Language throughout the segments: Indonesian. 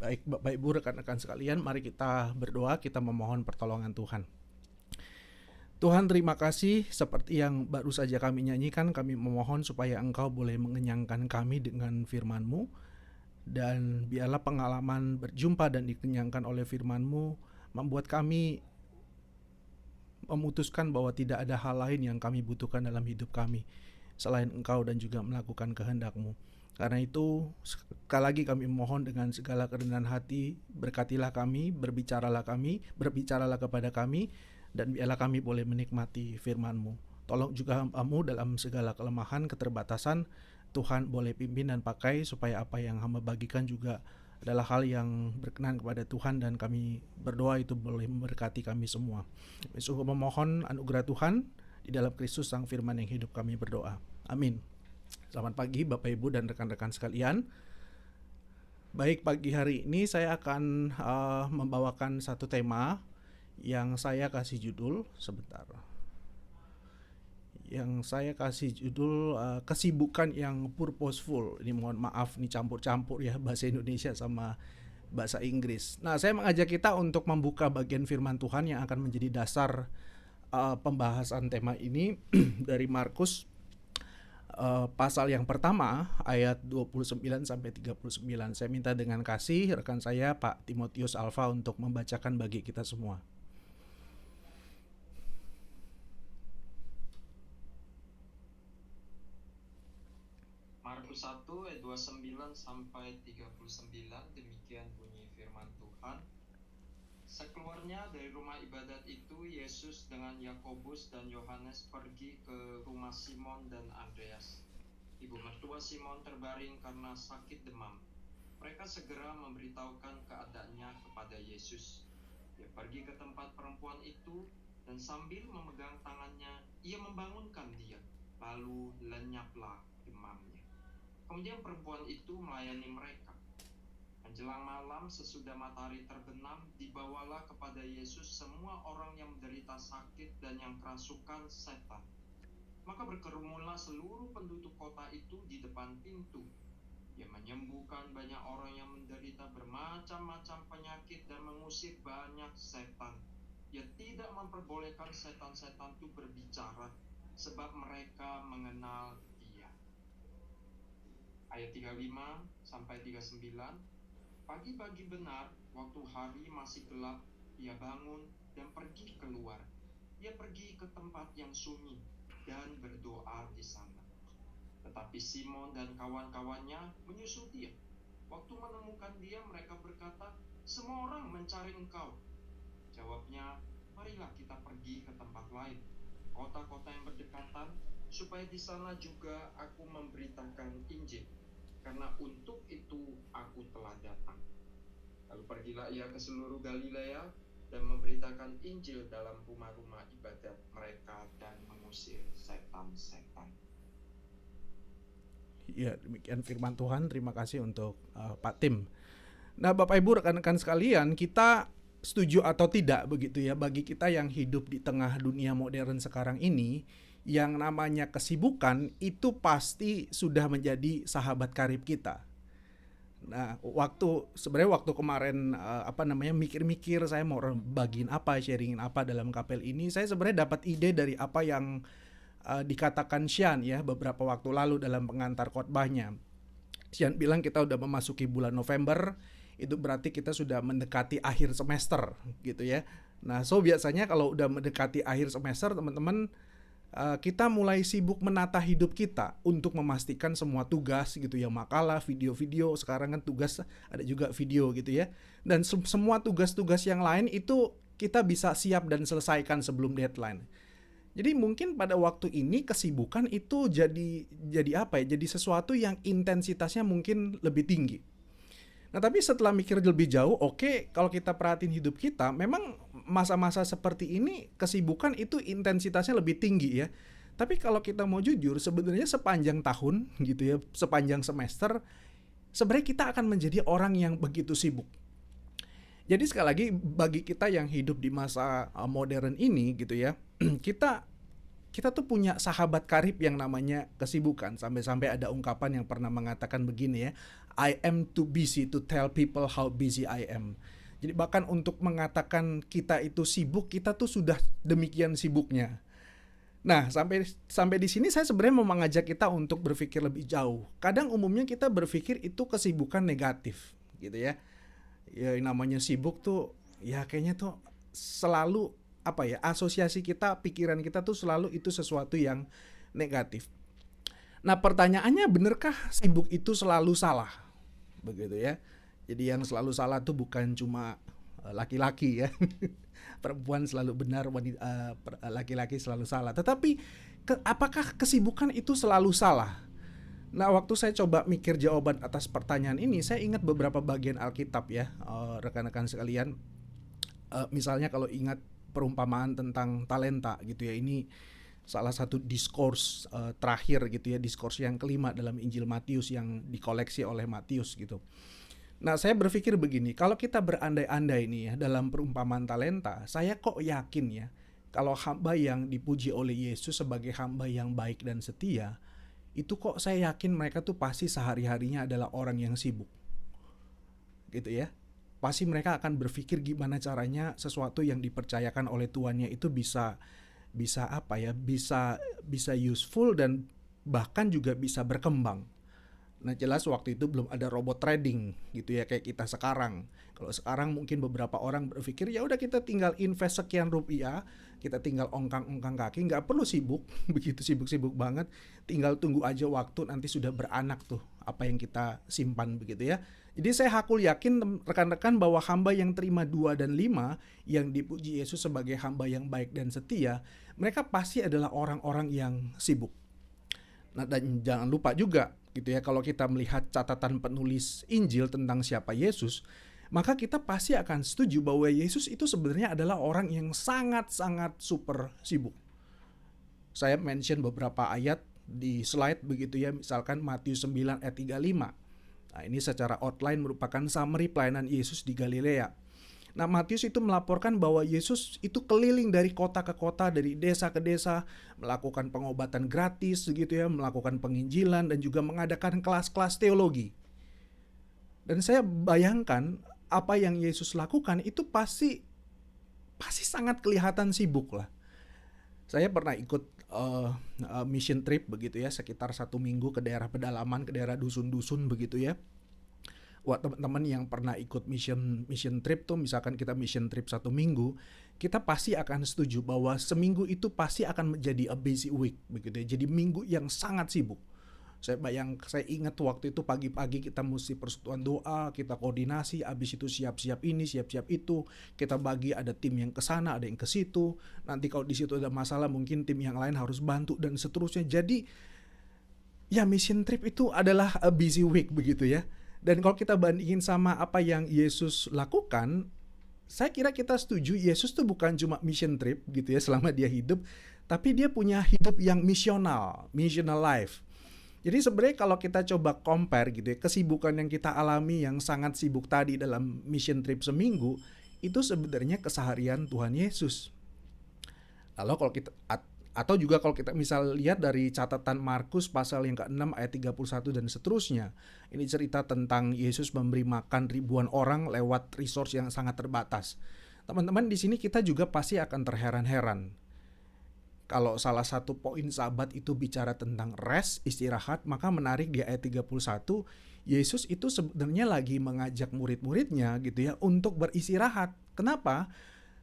Baik Bapak Ibu rekan-rekan sekalian, mari kita berdoa, kita memohon pertolongan Tuhan. Tuhan, terima kasih, seperti yang baru saja kami nyanyikan, kami memohon supaya Engkau boleh mengenyangkan kami dengan firman-Mu, dan biarlah pengalaman berjumpa dan dikenyangkan oleh firman-Mu membuat kami memutuskan bahwa tidak ada hal lain yang kami butuhkan dalam hidup kami selain Engkau dan juga melakukan kehendak-Mu. Karena itu sekali lagi kami mohon dengan segala kerendahan hati, berkatilah kami, berbicaralah kepada kami, dan biarlah kami boleh menikmati firman-Mu. Tolong juga hamba-Mu dalam segala kelemahan, keterbatasan, Tuhan boleh pimpin dan pakai supaya apa yang hamba bagikan juga adalah hal yang berkenan kepada Tuhan, dan kami berdoa itu boleh memberkati kami semua. Sungguh memohon anugerah Tuhan di dalam Kristus Sang Firman yang hidup, kami berdoa. Amin. Selamat pagi Bapak Ibu dan rekan-rekan sekalian. Baik, pagi hari ini saya akan membawakan satu tema yang saya kasih judul kesibukan yang purposeful. Ini mohon maaf nih campur-campur ya bahasa Indonesia sama bahasa Inggris. Nah, saya mengajak kita untuk membuka bagian firman Tuhan yang akan menjadi dasar pembahasan tema ini dari Markus pasal yang pertama ayat 29 sampai 39. Saya minta dengan kasih rekan saya Pak Timotius Alfa untuk membacakan bagi kita semua. Markus 1 ayat 29 sampai 39, demikian bunyi firman Tuhan. Sekeluarnya dari rumah ibadat itu, Yesus dengan Yakobus dan Yohanes pergi ke rumah Simon dan Andreas. Ibu mertua Simon terbaring karena sakit demam. Mereka segera memberitahukan keadaannya kepada Yesus. Dia pergi ke tempat perempuan itu dan sambil memegang tangannya, ia membangunkan dia, lalu lenyaplah demamnya. Kemudian perempuan itu melayani mereka. Menjelang malam sesudah matahari terbenam, dibawalah kepada Yesus semua orang yang menderita sakit dan yang kerasukan setan. Maka berkerumunlah seluruh penduduk kota itu di depan pintu. Dia menyembuhkan banyak orang yang menderita bermacam-macam penyakit dan mengusir banyak setan. Dia tidak memperbolehkan setan-setan itu berbicara, sebab mereka mengenal Dia. Ayat 35 sampai 39. Pagi-pagi benar, waktu hari masih gelap, dia bangun dan pergi keluar. Dia pergi ke tempat yang sunyi dan berdoa di sana. Tetapi Simon dan kawan-kawannya menyusul dia. Waktu menemukan dia, mereka berkata, "Semua orang mencari engkau." Jawabnya, "Marilah kita pergi ke tempat lain, kota-kota yang berdekatan, supaya di sana juga aku memberitakan Injil. Karena untuk itu aku telah datang." Lalu pergilah ia ke seluruh Galilea dan memberitakan Injil dalam rumah-rumah ibadat mereka dan mengusir setan-setan. Ya, demikian firman Tuhan. Terima kasih untuk Pak Tim. Nah, Bapak Ibu rekan-rekan sekalian, kita setuju atau tidak begitu ya, bagi kita yang hidup di tengah dunia modern sekarang ini, yang namanya kesibukan itu pasti sudah menjadi sahabat karib kita. Nah, sebenarnya waktu kemarin mikir-mikir saya mau bagiin apa, sharingin apa dalam kapel ini, saya sebenarnya dapat ide dari apa yang dikatakan Sian ya beberapa waktu lalu dalam pengantar khotbahnya. Sian bilang kita udah memasuki bulan November, itu berarti kita sudah mendekati akhir semester gitu ya. Nah, biasanya kalau udah mendekati akhir semester, teman-teman, kita mulai sibuk menata hidup kita untuk memastikan semua tugas gitu ya, makalah, video-video, sekarang kan tugas ada juga video gitu ya. Dan semua tugas-tugas yang lain itu kita bisa siap dan selesaikan sebelum deadline. Jadi mungkin pada waktu ini kesibukan itu jadi apa ya? Jadi sesuatu yang intensitasnya mungkin lebih tinggi. Nah, tapi setelah mikir lebih jauh, oke, kalau kita perhatiin hidup kita, memang masa-masa seperti ini kesibukan itu intensitasnya lebih tinggi ya. Tapi kalau kita mau jujur, sebenarnya sepanjang tahun gitu ya, sepanjang semester, sebenarnya kita akan menjadi orang yang begitu sibuk. Jadi sekali lagi bagi kita yang hidup di masa modern ini gitu ya, kita kita tuh punya sahabat karib yang namanya kesibukan. Sampai-sampai ada ungkapan yang pernah mengatakan begini ya, I am too busy to tell people how busy I am. Jadi bahkan untuk mengatakan kita itu sibuk, kita tuh sudah demikian sibuknya. Nah, sampai sampai di sini saya sebenarnya mau mengajak kita untuk berpikir lebih jauh. Kadang umumnya kita berpikir itu kesibukan negatif, gitu ya. Ya namanya sibuk tuh, ya kayaknya tuh selalu apa ya, asosiasi kita, pikiran kita tuh selalu itu sesuatu yang negatif. Nah, pertanyaannya, benarkah sibuk itu selalu salah? Begitu ya. Jadi yang selalu salah tuh bukan cuma laki-laki ya. Perempuan selalu benar, laki-laki selalu salah. Tetapi apakah kesibukan itu selalu salah? Nah, waktu saya coba mikir jawaban atas pertanyaan ini, saya ingat beberapa bagian Alkitab ya, rekan-rekan sekalian. Misalnya kalau ingat perumpamaan tentang talenta gitu ya, ini salah satu diskurs terakhir gitu ya, diskurs yang kelima dalam Injil Matius yang dikoleksi oleh Matius gitu. Nah, saya berpikir begini, kalau kita berandai-andai nih ya dalam perumpamaan talenta, saya kok yakin ya, kalau hamba yang dipuji oleh Yesus sebagai hamba yang baik dan setia, itu kok saya yakin mereka tuh pasti sehari-harinya adalah orang yang sibuk. Gitu ya. Pasti mereka akan berpikir gimana caranya sesuatu yang dipercayakan oleh tuannya itu bisa apa ya, bisa useful dan bahkan juga bisa berkembang. Nah, jelas waktu itu belum ada robot trading gitu ya kayak kita sekarang. Kalau sekarang mungkin beberapa orang berpikir ya udah kita tinggal invest sekian rupiah, kita tinggal ongkang-ongkang kaki, nggak perlu sibuk, begitu sibuk-sibuk banget, tinggal tunggu aja waktu nanti sudah beranak tuh apa yang kita simpan begitu ya. Jadi saya hakul yakin rekan-rekan bahwa hamba yang terima 2 dan 5 yang dipuji Yesus sebagai hamba yang baik dan setia, mereka pasti adalah orang-orang yang sibuk. Nah, dan jangan lupa juga gitu ya, kalau kita melihat catatan penulis Injil tentang siapa Yesus, maka kita pasti akan setuju bahwa Yesus itu sebenarnya adalah orang yang sangat-sangat super sibuk. Saya mention beberapa ayat di slide begitu ya, misalkan Matius 9 ayat 35. Nah, ini secara outline merupakan summary pelayanan Yesus di Galilea. Nah, Matius itu melaporkan bahwa Yesus itu keliling dari kota ke kota, dari desa ke desa, melakukan pengobatan gratis gitu ya, melakukan penginjilan dan juga mengadakan kelas-kelas teologi. Dan saya bayangkan apa yang Yesus lakukan itu pasti sangat kelihatan sibuk lah. Saya pernah ikut mission trip begitu ya, sekitar 1 minggu ke daerah pedalaman, ke daerah dusun-dusun begitu ya. Wah, teman-teman yang pernah ikut mission trip tuh, misalkan kita mission trip 1 minggu, kita pasti akan setuju bahwa seminggu itu pasti akan menjadi a busy week begitu ya. Jadi minggu yang sangat sibuk. Saya ingat waktu itu pagi-pagi kita mesti persekutuan doa, kita koordinasi, habis itu siap-siap ini, siap-siap itu, kita bagi ada tim yang ke sana, ada yang ke situ. Nanti kalau di situ ada masalah mungkin tim yang lain harus bantu dan seterusnya. Jadi ya mission trip itu adalah a busy week begitu ya. Dan kalau kita bandingin sama apa yang Yesus lakukan, saya kira kita setuju Yesus tuh bukan cuma mission trip gitu ya selama dia hidup, tapi dia punya hidup yang missional life. Jadi sebenarnya kalau kita coba compare gitu ya, kesibukan yang kita alami yang sangat sibuk tadi dalam mission trip seminggu, itu sebenarnya keseharian Tuhan Yesus. Lalu kalau kita atau juga kalau kita misal lihat dari catatan Markus pasal yang ke-6 ayat 31 dan seterusnya. Ini cerita tentang Yesus memberi makan ribuan orang lewat resource yang sangat terbatas. Teman-teman, di sini kita juga pasti akan terheran-heran. Kalau salah satu poin Sabat itu bicara tentang rest, istirahat, maka menarik di ayat 31, Yesus itu sebenarnya lagi mengajak murid-muridnya gitu ya untuk beristirahat. Kenapa?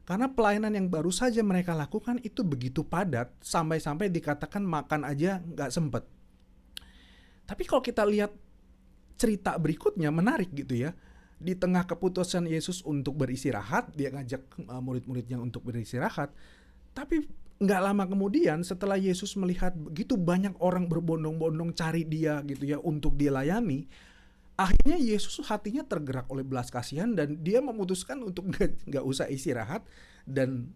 Karena pelayanan yang baru saja mereka lakukan itu begitu padat, sampai-sampai dikatakan makan aja nggak sempet. Tapi kalau kita lihat cerita berikutnya menarik gitu ya. Di tengah keputusan Yesus untuk beristirahat, dia ngajak murid-muridnya untuk beristirahat. Tapi nggak lama kemudian setelah Yesus melihat begitu banyak orang berbondong-bondong cari dia gitu ya untuk dilayani, akhirnya Yesus hatinya tergerak oleh belas kasihan dan dia memutuskan untuk nggak usah istirahat dan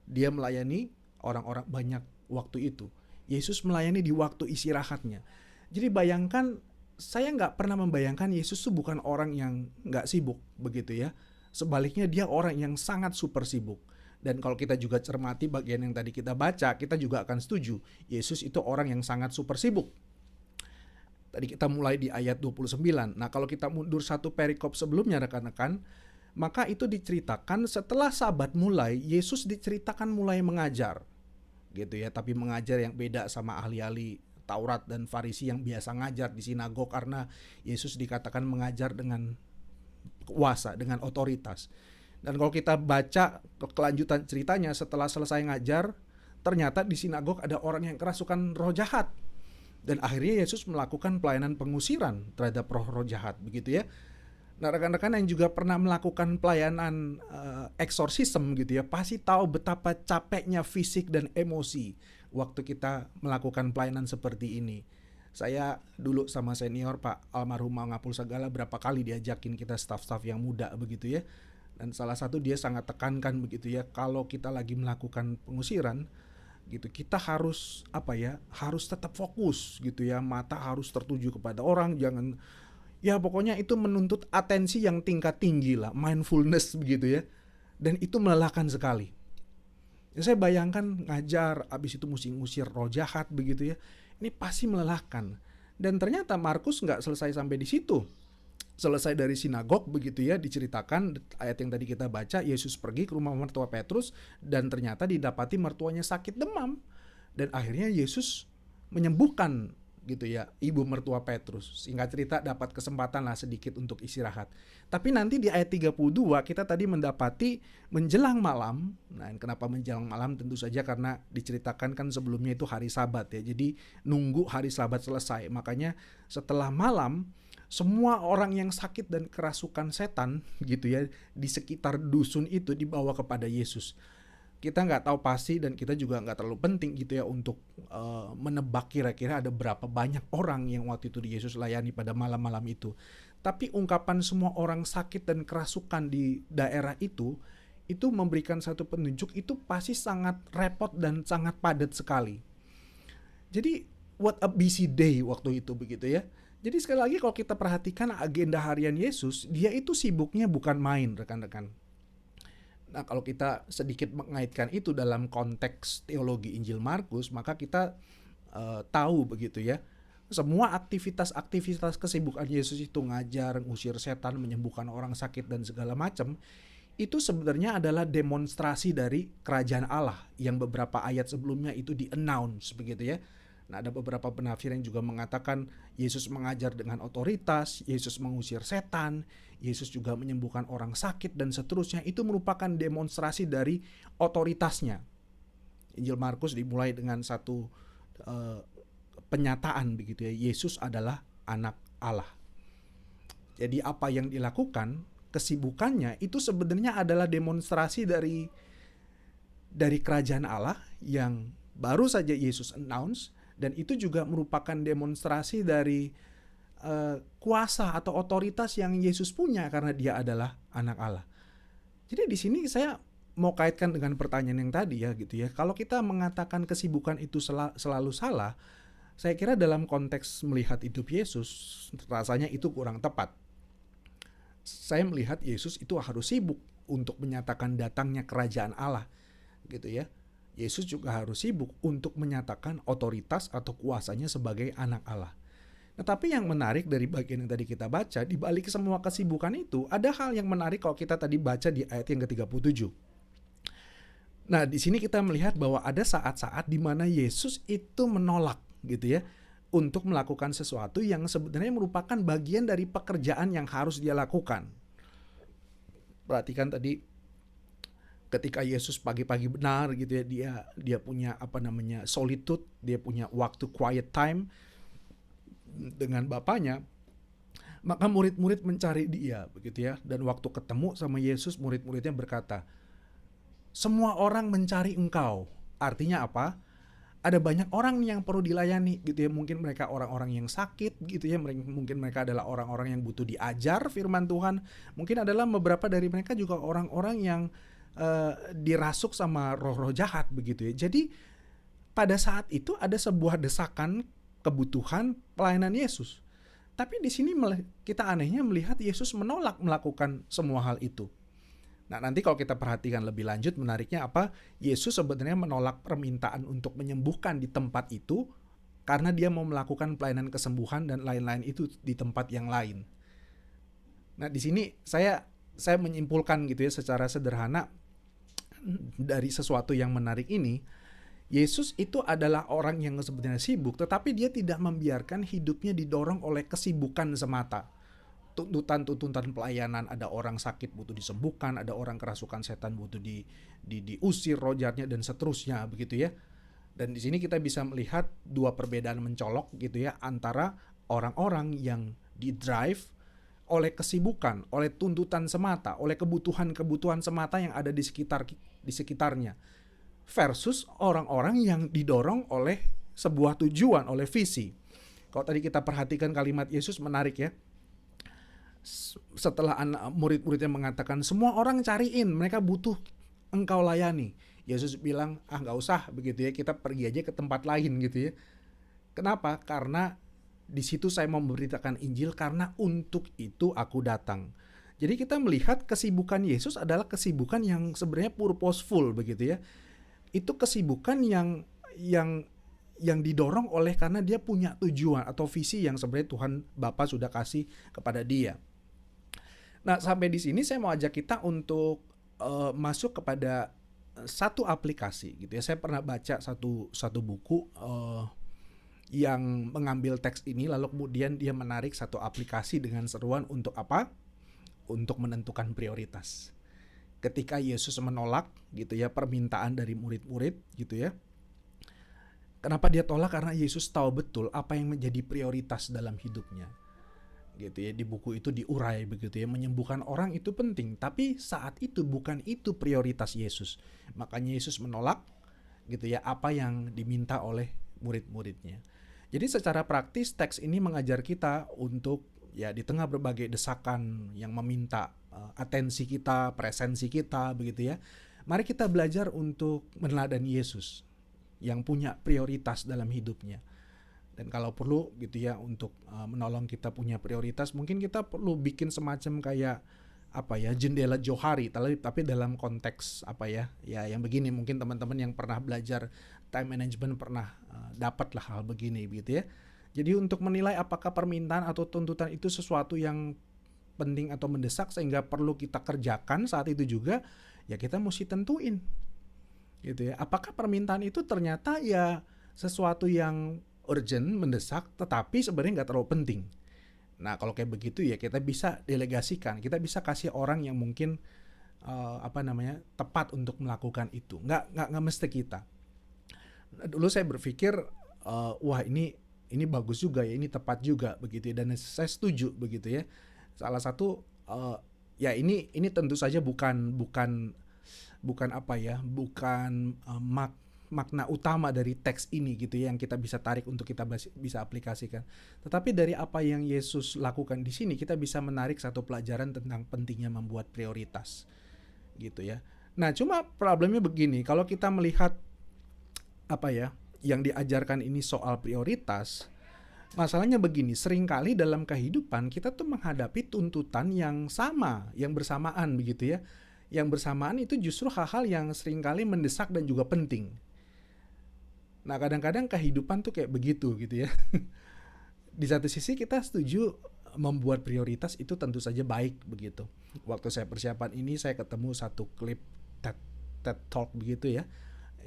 dia melayani orang-orang banyak waktu itu. Yesus melayani di waktu istirahatnya. Jadi bayangkan, saya nggak pernah membayangkan Yesus itu bukan orang yang nggak sibuk begitu ya. Sebaliknya dia orang yang sangat super sibuk. Dan kalau kita juga cermati bagian yang tadi kita baca, kita juga akan setuju, Yesus itu orang yang sangat super sibuk. Tadi kita mulai di ayat 29. Nah, kalau kita mundur satu perikop sebelumnya rekan-rekan, maka itu diceritakan setelah Sabat mulai, Yesus diceritakan mulai mengajar. Gitu ya, tapi mengajar yang beda sama ahli-ahli Taurat dan Farisi yang biasa ngajar di sinagog, karena Yesus dikatakan mengajar dengan kuasa, dengan otoritas. Dan kalau kita baca kelanjutan ceritanya, setelah selesai ngajar, ternyata di sinagog ada orang yang kerasukan roh jahat. Dan akhirnya Yesus melakukan pelayanan pengusiran terhadap roh-roh jahat, begitu ya. Nah, rekan-rekan yang juga pernah melakukan pelayanan eksorsisme gitu ya, pasti tahu betapa capeknya fisik dan emosi waktu kita melakukan pelayanan seperti ini. Saya dulu sama senior Pak almarhum Mangapul Segala berapa kali diajakin kita staff-staff yang muda begitu ya. Dan salah satu dia sangat tekankan begitu ya, kalau kita lagi melakukan pengusiran gitu, kita harus harus tetap fokus gitu ya, mata harus tertuju kepada orang, jangan ya pokoknya itu menuntut atensi yang tingkat tinggi lah, mindfulness begitu ya. Dan itu melelahkan sekali. Ya, saya bayangkan ngajar, abis itu mesti ngusir roh jahat begitu ya. Ini pasti melelahkan. Dan ternyata Markus nggak selesai sampai di situ. Selesai dari sinagog begitu ya, diceritakan ayat yang tadi kita baca, Yesus pergi ke rumah mertua Petrus dan ternyata didapati mertuanya sakit demam. Dan akhirnya Yesus menyembuhkan gitu ya ibu mertua Petrus. Singkat cerita dapat kesempatan lah sedikit untuk istirahat. Tapi nanti di ayat 32 kita tadi mendapati menjelang malam. Nah, kenapa menjelang malam? Tentu saja karena diceritakan kan sebelumnya itu hari Sabat ya. Jadi nunggu hari Sabat selesai. Makanya setelah malam, semua orang yang sakit dan kerasukan setan gitu ya di sekitar dusun itu dibawa kepada Yesus. Kita nggak tahu pasti dan kita juga nggak terlalu penting gitu ya untuk menebak kira-kira ada berapa banyak orang yang waktu itu Yesus layani pada malam-malam itu. Tapi ungkapan semua orang sakit dan kerasukan di daerah itu memberikan satu penunjuk, itu pasti sangat repot dan sangat padat sekali. Jadi what a busy day waktu itu begitu ya. Jadi sekali lagi kalau kita perhatikan agenda harian Yesus, dia itu sibuknya bukan main rekan-rekan. Nah, kalau kita sedikit mengaitkan itu dalam konteks teologi Injil Markus, maka kita tahu begitu ya. Semua aktivitas kesibukan Yesus itu ngajar, ngusir setan, menyembuhkan orang sakit dan segala macam, itu sebenarnya adalah demonstrasi dari kerajaan Allah yang beberapa ayat sebelumnya itu di-announce begitu ya. Nah, ada beberapa penafsir yang juga mengatakan Yesus mengajar dengan otoritas, Yesus mengusir setan, Yesus juga menyembuhkan orang sakit dan seterusnya. Itu merupakan demonstrasi dari otoritasnya. Injil Markus dimulai dengan satu penyataan begitu ya, Yesus adalah anak Allah. Jadi apa yang dilakukan, kesibukannya itu sebenarnya adalah demonstrasi dari kerajaan Allah yang baru saja Yesus announce. Dan itu juga merupakan demonstrasi dari kuasa atau otoritas yang Yesus punya karena dia adalah anak Allah. Jadi di sini saya mau kaitkan dengan pertanyaan yang tadi ya gitu ya. Kalau kita mengatakan kesibukan itu selalu salah, saya kira dalam konteks melihat hidup Yesus rasanya itu kurang tepat. Saya melihat Yesus itu harus sibuk untuk menyatakan datangnya kerajaan Allah gitu ya. Yesus juga harus sibuk untuk menyatakan otoritas atau kuasanya sebagai anak Allah. Nah, tapi yang menarik dari bagian yang tadi kita baca, di balik semua kesibukan itu, ada hal yang menarik kalau kita tadi baca di ayat yang ke-37. Nah, di sini kita melihat bahwa ada saat-saat di mana Yesus itu menolak gitu ya, untuk melakukan sesuatu yang sebenarnya merupakan bagian dari pekerjaan yang harus dia lakukan. Perhatikan tadi, ketika Yesus pagi-pagi benar gitu ya, dia punya solitude, dia punya waktu quiet time dengan Bapaknya, maka murid-murid mencari dia begitu ya. Dan waktu ketemu sama Yesus, murid-muridnya berkata, semua orang mencari engkau. Artinya apa? Ada banyak orang yang perlu dilayani gitu ya. Mungkin mereka orang-orang yang sakit gitu ya, mungkin mereka adalah orang-orang yang butuh diajar firman Tuhan, mungkin adalah beberapa dari mereka juga orang-orang yang dirasuk sama roh-roh jahat begitu ya. Jadi pada saat itu ada sebuah desakan kebutuhan pelayanan Yesus. Tapi di sini kita anehnya melihat Yesus menolak melakukan semua hal itu. Nah, nanti kalau kita perhatikan lebih lanjut, menariknya apa? Yesus sebenarnya menolak permintaan untuk menyembuhkan di tempat itu karena dia mau melakukan pelayanan kesembuhan dan lain-lain itu di tempat yang lain. Nah, di sini saya menyimpulkan gitu ya secara sederhana dari sesuatu yang menarik ini, Yesus itu adalah orang yang sebenarnya sibuk, tetapi dia tidak membiarkan hidupnya didorong oleh kesibukan semata. Tuntutan pelayanan, ada orang sakit butuh disembuhkan, ada orang kerasukan setan butuh diusir roh-jahatnya dan seterusnya begitu ya. Dan di sini kita bisa melihat dua perbedaan mencolok gitu ya antara orang-orang yang di-drive oleh kesibukan, oleh tuntutan semata, oleh kebutuhan-kebutuhan semata yang ada di sekitarnya versus orang-orang yang didorong oleh sebuah tujuan, oleh visi. Kalau tadi kita perhatikan kalimat Yesus menarik ya. Setelah murid-muridnya mengatakan semua orang cariin, mereka butuh engkau layani, Yesus bilang nggak usah begitu ya, kita pergi aja ke tempat lain gitu ya. Kenapa? Karena di situ saya mau memberitakan Injil, karena untuk itu aku datang. Jadi kita melihat kesibukan Yesus adalah kesibukan yang sebenarnya purposeful begitu ya. Itu kesibukan yang didorong oleh karena dia punya tujuan atau visi yang sebenarnya Tuhan Bapa sudah kasih kepada dia. Nah, sampai di sini saya mau ajak kita untuk masuk kepada satu aplikasi gitu ya. Saya pernah baca satu buku yang mengambil teks ini lalu kemudian dia menarik satu aplikasi dengan seruan untuk apa? Untuk menentukan prioritas. Ketika Yesus menolak gitu ya permintaan dari murid-murid gitu ya. Kenapa dia tolak? Karena Yesus tahu betul apa yang menjadi prioritas dalam hidupnya. Gitu ya, di buku itu diurai begitu ya, menyembuhkan orang itu penting, tapi saat itu bukan itu prioritas Yesus. Makanya Yesus menolak gitu ya apa yang diminta oleh murid-muridnya. Jadi secara praktis teks ini mengajar kita untuk ya di tengah berbagai desakan yang meminta atensi kita, presensi kita begitu ya. Mari kita belajar untuk meneladani Yesus yang punya prioritas dalam hidupnya. Dan kalau perlu gitu ya untuk menolong kita punya prioritas, mungkin kita perlu bikin semacam kayak apa ya, jendela johari, tapi dalam konteks apa ya yang begini. Mungkin teman-teman yang pernah belajar time management pernah dapatlah hal begini gitu ya. Jadi untuk menilai apakah permintaan atau tuntutan itu sesuatu yang penting atau mendesak sehingga perlu kita kerjakan saat itu juga, ya kita mesti tentuin gitu ya. Apakah permintaan itu ternyata ya sesuatu yang urgent, mendesak, tetapi sebenarnya nggak terlalu penting. Nah kalau kayak begitu ya kita bisa delegasikan, kita bisa kasih orang yang mungkin tepat untuk melakukan itu. Nggak mesti kita. Dulu saya berpikir wah ini bagus juga ya, ini tepat juga begitu ya, dan saya setuju begitu ya. Salah satu ya ini tentu saja bukan makna utama dari teks ini gitu ya yang kita bisa tarik untuk kita bisa aplikasikan. Tetapi dari apa yang Yesus lakukan di sini kita bisa menarik satu pelajaran tentang pentingnya membuat prioritas gitu ya. Nah, cuma problemnya begini, kalau kita melihat apa ya yang diajarkan ini soal prioritas, masalahnya begini, seringkali dalam kehidupan kita tuh menghadapi tuntutan yang sama, yang bersamaan begitu ya. Yang bersamaan itu justru hal-hal yang seringkali mendesak dan juga penting. Nah kadang-kadang kehidupan tuh kayak begitu gitu ya. Di satu sisi kita setuju membuat prioritas itu tentu saja baik begitu. Waktu saya persiapan ini saya ketemu satu klip TED Talk begitu ya,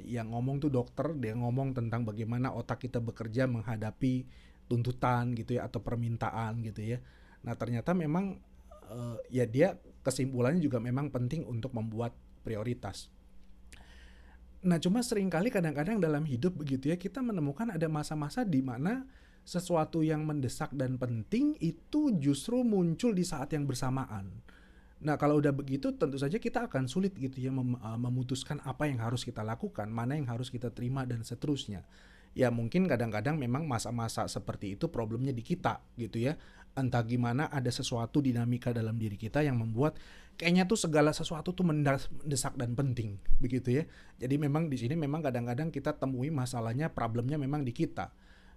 yang ngomong tuh dokter, dia ngomong tentang bagaimana otak kita bekerja menghadapi tuntutan gitu ya atau permintaan gitu ya. Nah ternyata memang ya dia kesimpulannya juga memang penting untuk membuat prioritas. Nah cuma seringkali kadang-kadang dalam hidup begitu ya kita menemukan ada masa-masa di mana sesuatu yang mendesak dan penting itu justru muncul di saat yang bersamaan. Nah kalau udah begitu tentu saja kita akan sulit gitu ya memutuskan apa yang harus kita lakukan, mana yang harus kita terima dan seterusnya. Ya mungkin kadang-kadang memang masa-masa seperti itu problemnya di kita gitu ya. Entah gimana ada sesuatu dinamika dalam diri kita yang membuat kayaknya tuh segala sesuatu tuh mendesak dan penting begitu ya. Jadi memang di sini memang kadang-kadang kita temui masalahnya, problemnya memang di kita.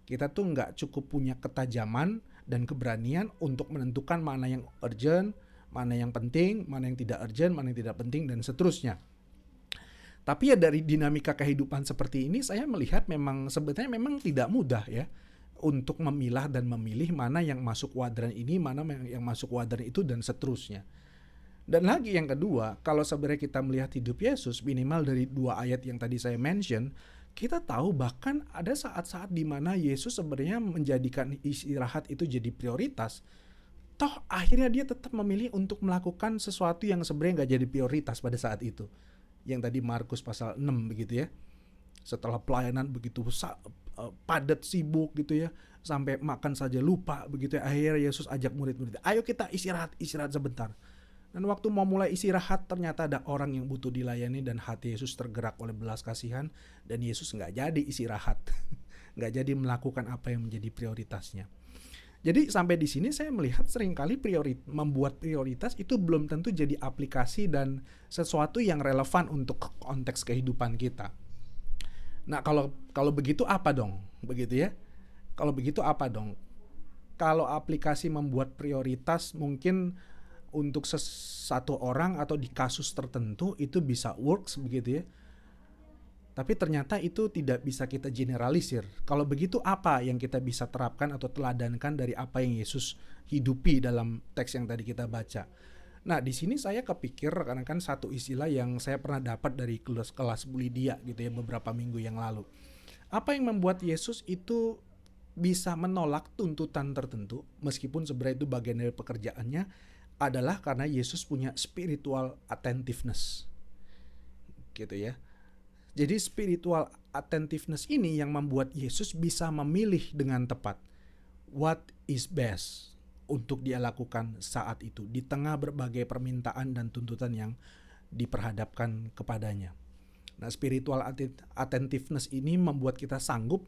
Kita tuh nggak cukup punya ketajaman dan keberanian untuk menentukan mana yang urgent, mana yang penting, mana yang tidak urgent, mana yang tidak penting, dan seterusnya. Tapi ya dari dinamika kehidupan seperti ini saya melihat memang sebenarnya memang tidak mudah ya untuk memilah dan memilih mana yang masuk kuadran ini, mana yang masuk kuadran itu, dan seterusnya. Dan lagi yang kedua, kalau sebenarnya kita melihat hidup Yesus minimal dari 2 ayat yang tadi saya mention, kita tahu bahkan ada saat-saat di mana Yesus sebenarnya menjadikan istirahat itu jadi prioritas. Toh akhirnya dia tetap memilih untuk melakukan sesuatu yang sebenarnya nggak jadi prioritas pada saat itu. Yang tadi Markus pasal 6 begitu ya. Setelah pelayanan begitu padat, sibuk gitu ya, sampai makan saja lupa begitu ya. Akhirnya Yesus ajak murid-murid, ayo kita istirahat sebentar. Dan waktu mau mulai istirahat ternyata ada orang yang butuh dilayani, dan hati Yesus tergerak oleh belas kasihan, dan Yesus nggak jadi istirahat. Nggak jadi melakukan apa yang menjadi prioritasnya. Jadi sampai di sini saya melihat seringkali membuat prioritas itu belum tentu jadi aplikasi dan sesuatu yang relevan untuk konteks kehidupan kita. Nah, kalau begitu apa dong? Begitu ya. Kalau begitu apa dong? Kalau aplikasi membuat prioritas mungkin untuk satu orang atau di kasus tertentu itu bisa works begitu ya. Tapi ternyata itu tidak bisa kita generalisir. Kalau begitu apa yang kita bisa terapkan atau teladankan dari apa yang Yesus hidupi dalam teks yang tadi kita baca. Nah, di sini saya kepikir karena kan satu istilah yang saya pernah dapat dari kelas Bu Lydia gitu ya beberapa minggu yang lalu. Apa yang membuat Yesus itu bisa menolak tuntutan tertentu meskipun sebenarnya itu bagian dari pekerjaannya adalah karena Yesus punya spiritual attentiveness. Gitu ya. Jadi spiritual attentiveness ini yang membuat Yesus bisa memilih dengan tepat what is best untuk dia lakukan saat itu di tengah berbagai permintaan dan tuntutan yang diperhadapkan kepadanya. Nah, spiritual attentiveness ini membuat kita sanggup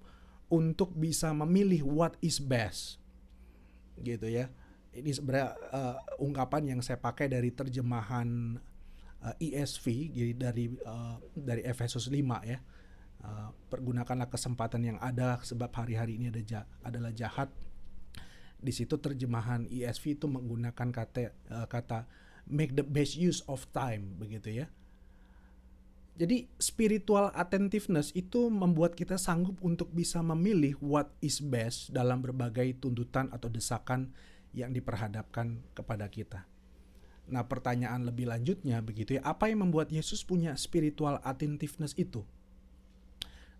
untuk bisa memilih what is best. Gitu ya. Ini sebenarnya ungkapan yang saya pakai dari terjemahan ESV, jadi dari Efesus 5 ya. Pergunakanlah kesempatan yang ada sebab hari-hari ini adalah jahat. Di situ terjemahan ESV itu menggunakan kata make the best use of time begitu ya. Jadi spiritual attentiveness itu membuat kita sanggup untuk bisa memilih what is best dalam berbagai tuntutan atau desakan yang diperhadapkan kepada kita. Nah, pertanyaan lebih lanjutnya begitu ya, apa yang membuat Yesus punya spiritual attentiveness itu?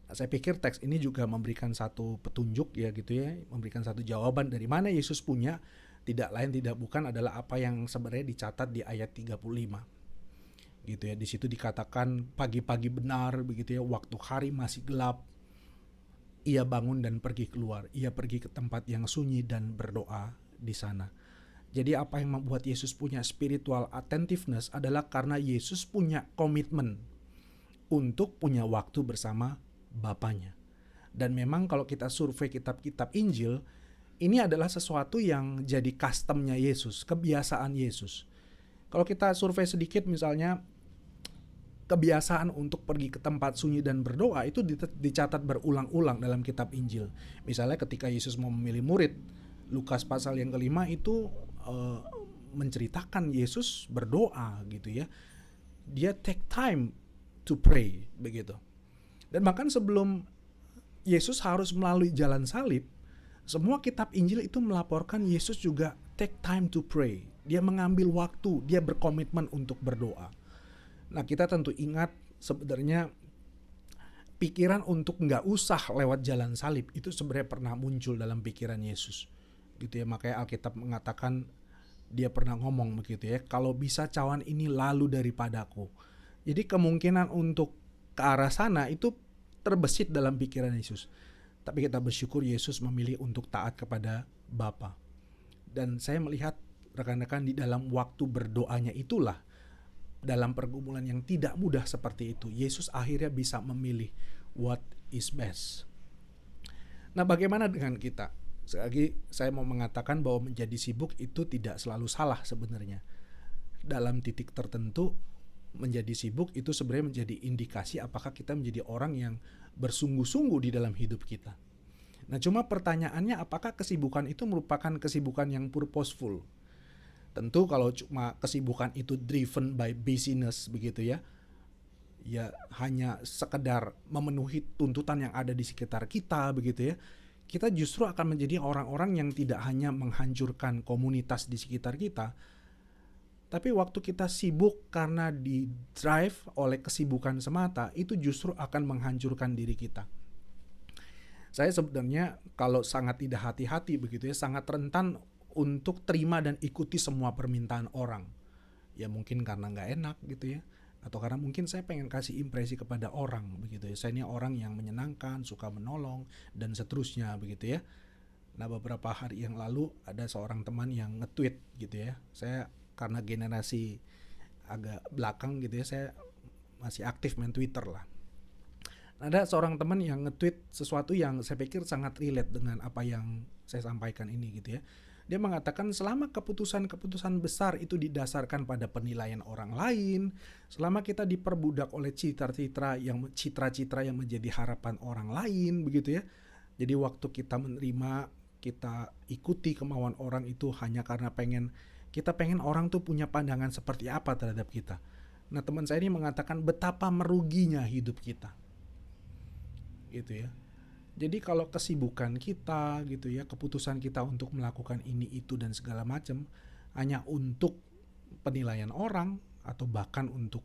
Nah, saya pikir teks ini juga memberikan satu petunjuk ya gitu ya, memberikan satu jawaban dari mana Yesus punya, tidak lain tidak bukan adalah apa yang sebenarnya dicatat di ayat 35. Gitu ya, di situ dikatakan pagi-pagi benar begitu ya, waktu hari masih gelap, ia bangun dan pergi keluar, ia pergi ke tempat yang sunyi dan berdoa di sana. Jadi apa yang membuat Yesus punya spiritual attentiveness adalah karena Yesus punya komitmen untuk punya waktu bersama Bapanya. Dan memang kalau kita survei kitab-kitab Injil, ini adalah sesuatu yang jadi customnya Yesus, kebiasaan Yesus. Kalau kita survei sedikit misalnya, kebiasaan untuk pergi ke tempat sunyi dan berdoa itu dicatat berulang-ulang dalam kitab Injil. Misalnya ketika Yesus mau memilih murid, Lukas pasal yang ke-5 itu menceritakan Yesus berdoa gitu ya. Dia take time to pray begitu. Dan bahkan sebelum Yesus harus melalui jalan salib, semua kitab Injil itu melaporkan Yesus juga take time to pray. Dia mengambil waktu, dia berkomitmen untuk berdoa. Nah, kita tentu ingat sebenarnya pikiran untuk nggak usah lewat jalan salib itu sebenarnya pernah muncul dalam pikiran Yesus. Gitu ya, makanya Alkitab mengatakan dia pernah ngomong begitu ya, kalau bisa cawan ini lalu daripadaku. Jadi kemungkinan untuk ke arah sana itu terbesit dalam pikiran Yesus. Tapi kita bersyukur Yesus memilih untuk taat kepada Bapa. Dan saya melihat rekan-rekan di dalam waktu berdoanya itulah, dalam pergumulan yang tidak mudah seperti itu, Yesus akhirnya bisa memilih what is best. Nah, bagaimana dengan kita? Sekali lagi saya mau mengatakan bahwa menjadi sibuk itu tidak selalu salah sebenarnya. Dalam titik tertentu menjadi sibuk itu sebenarnya menjadi indikasi apakah kita menjadi orang yang bersungguh-sungguh di dalam hidup kita. Nah, cuma pertanyaannya apakah kesibukan itu merupakan kesibukan yang purposeful? Tentu kalau cuma kesibukan itu driven by busyness begitu ya, ya hanya sekedar memenuhi tuntutan yang ada di sekitar kita begitu ya, kita justru akan menjadi orang-orang yang tidak hanya menghancurkan komunitas di sekitar kita, tapi waktu kita sibuk karena di drive oleh kesibukan semata, itu justru akan menghancurkan diri kita. Saya sebenarnya kalau sangat tidak hati-hati begitu ya, sangat rentan untuk terima dan ikuti semua permintaan orang. Ya mungkin karena nggak enak gitu ya, atau karena mungkin saya pengen kasih impresi kepada orang begitu ya. Saya ini orang yang menyenangkan, suka menolong dan seterusnya begitu ya. Nah beberapa hari yang lalu ada seorang teman yang nge-tweet gitu ya. Saya karena generasi agak belakang gitu ya, saya masih aktif main Twitter lah. Ada seorang teman yang nge-tweet sesuatu yang saya pikir sangat relate dengan apa yang saya sampaikan ini gitu ya. Dia mengatakan selama keputusan-keputusan besar itu didasarkan pada penilaian orang lain, selama kita diperbudak oleh citra-citra yang menjadi harapan orang lain begitu ya. Jadi waktu kita menerima, kita ikuti kemauan orang itu hanya karena kita pengen orang tuh punya pandangan seperti apa terhadap kita. Nah, teman saya ini mengatakan betapa meruginya hidup kita. Gitu ya. Jadi kalau kesibukan kita gitu ya, keputusan kita untuk melakukan ini itu dan segala macam hanya untuk penilaian orang atau bahkan untuk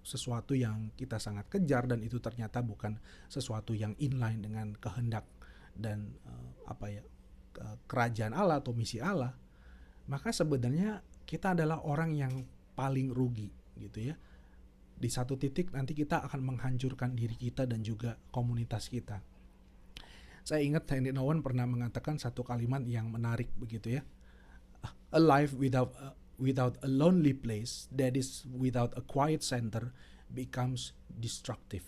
sesuatu yang kita sangat kejar dan itu ternyata bukan sesuatu yang inline dengan kehendak dan kerajaan Allah atau misi Allah, maka sebenarnya kita adalah orang yang paling rugi gitu ya. Di satu titik nanti kita akan menghancurkan diri kita dan juga komunitas kita. Saya ingat Henry Nouwen pernah mengatakan satu kalimat yang menarik begitu ya. A life without a lonely place, that is without a quiet center, becomes destructive.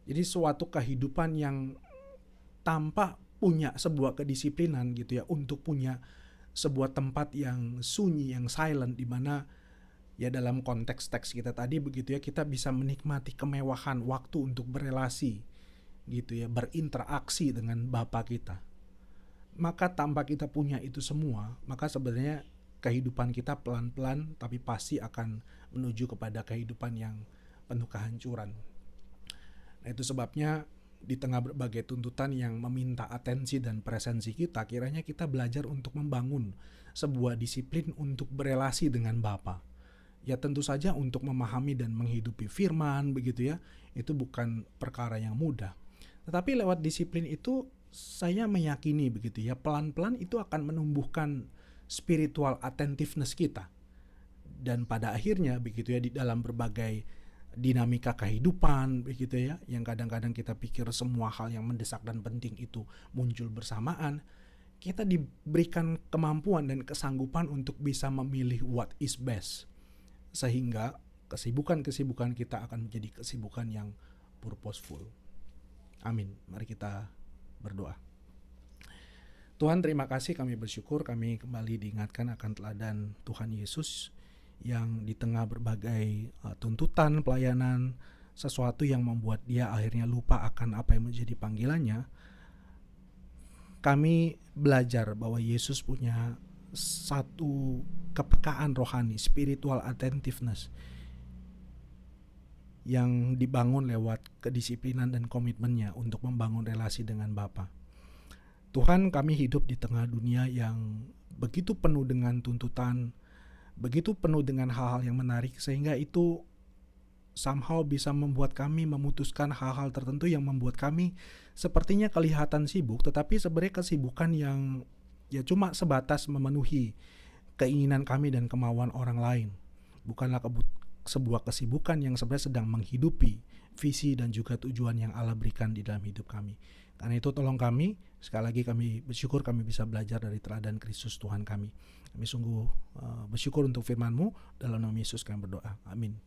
Jadi suatu kehidupan yang tanpa punya sebuah kedisiplinan gitu ya, untuk punya sebuah tempat yang sunyi, yang silent, di mana ya dalam konteks teks kita tadi begitu ya, kita bisa menikmati kemewahan waktu untuk berelasi gitu ya, berinteraksi dengan Bapa kita. Maka tanpa kita punya itu semua, maka sebenarnya kehidupan kita pelan-pelan tapi pasti akan menuju kepada kehidupan yang penuh kehancuran. Nah, itu sebabnya di tengah berbagai tuntutan yang meminta atensi dan presensi kita, kiranya kita belajar untuk membangun sebuah disiplin untuk berelasi dengan Bapa. Ya tentu saja untuk memahami dan menghidupi firman begitu ya, itu bukan perkara yang mudah. Tetapi lewat disiplin itu saya meyakini begitu ya, pelan-pelan itu akan menumbuhkan spiritual attentiveness kita. Dan pada akhirnya begitu ya, di dalam berbagai dinamika kehidupan begitu ya, yang kadang-kadang kita pikir semua hal yang mendesak dan penting itu muncul bersamaan, kita diberikan kemampuan dan kesanggupan untuk bisa memilih what is best. Sehingga kesibukan-kesibukan kita akan menjadi kesibukan yang purposeful. Amin. Mari kita berdoa. Tuhan, terima kasih, kami bersyukur kami kembali diingatkan akan teladan Tuhan Yesus yang di tengah berbagai tuntutan pelayanan, sesuatu yang membuat dia akhirnya lupa akan apa yang menjadi panggilannya. Kami belajar bahwa Yesus punya satu kepekaan rohani, spiritual attentiveness, yang dibangun lewat kedisiplinan dan komitmennya untuk membangun relasi dengan Bapa. Tuhan, kami hidup di tengah dunia yang begitu penuh dengan tuntutan, begitu penuh dengan hal-hal yang menarik, sehingga itu somehow bisa membuat kami memutuskan hal-hal tertentu yang membuat kami sepertinya kelihatan sibuk, tetapi sebenarnya kesibukan yang ya cuma sebatas memenuhi keinginan kami dan kemauan orang lain. Bukanlah sebuah kesibukan yang sebenarnya sedang menghidupi visi dan juga tujuan yang Allah berikan di dalam hidup kami. Karena itu tolong kami, sekali lagi kami bersyukur kami bisa belajar dari teladan Kristus Tuhan kami. Kami sungguh bersyukur untuk firman-Mu, dalam nama Yesus kami berdoa. Amin.